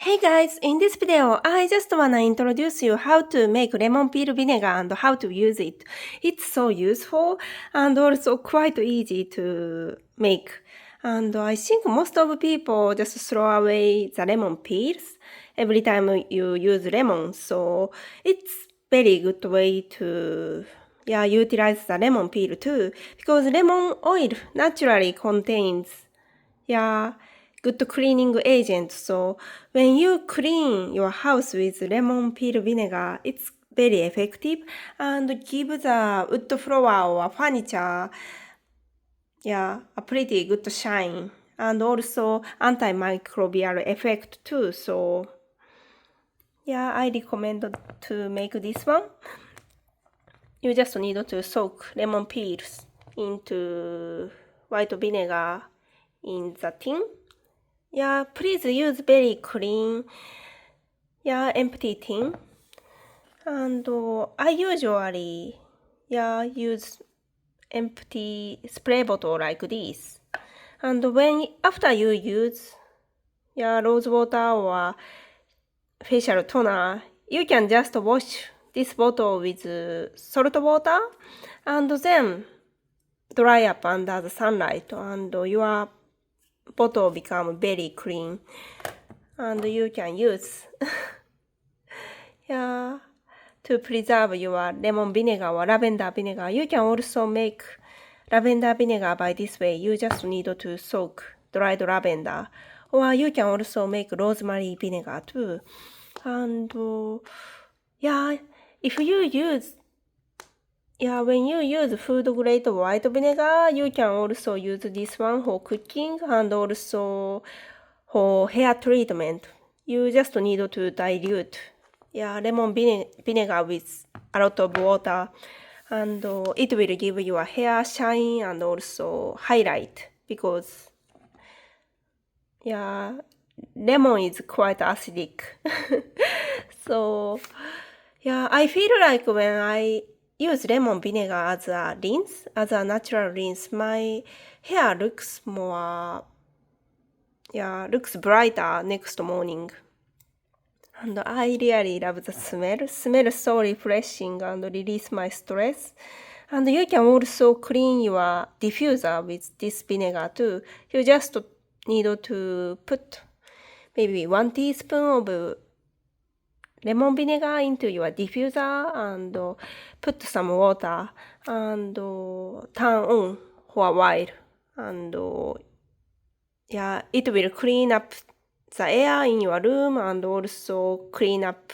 Hey guys, in this video, I just wanna introduce you how to make lemon peel vinegar and how to use it. It's so useful and also quite easy to make. And I think most of people just throw away the lemon peels every time you use lemon. So it's very good way to utilize the lemon peel too, because lemon oil naturally contains good cleaning agent. So when you clean your house with lemon peel vinegar, it's very effective and give the wood floor or furniture a pretty good shine and also antimicrobial effect too. So I recommend to make this one. You just need to soak lemon peels into white vinegar in the tin. Please use very clean, empty tin. And I usually, use empty spray bottle like this. And after you use, rose water or facial toner, you can just wash this bottle with salt water and then dry up under the sunlight and your bottle become very clean and you can use to preserve your lemon vinegar or lavender vinegar. You can also make lavender vinegar by this way. You just need to soak dried lavender, or you can also make rosemary vinegar too. And if you use when you use food grade white vinegar, you can also use this one for cooking and also for hair treatment. You just need to dilute lemon vinegar with a lot of water and it will give you a hair shine and also highlight because lemon is quite acidic. So I feel like when I use lemon vinegar as a rinse, as a natural rinse, my hair looks more looks brighter next morning. And I really love the smell. Smell is so refreshing and release my stress. And you can also clean your diffuser with this vinegar too. You just need to put maybe 1 teaspoon of lemon vinegar into your diffuser and put some water and turn on for a while. And it will clean up the air in your room and also clean up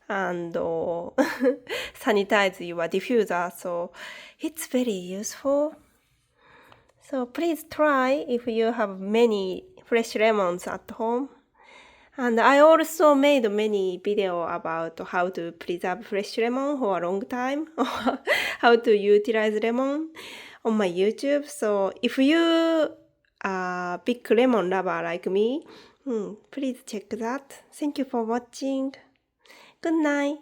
and sanitize your diffuser. So it's very useful. So please try if you have many fresh lemons at home. And I also made many videos about how to preserve fresh lemon for a long time or how to utilize lemon on my YouTube. So if you are a big lemon lover like me, please check that. Thank you for watching. Good night.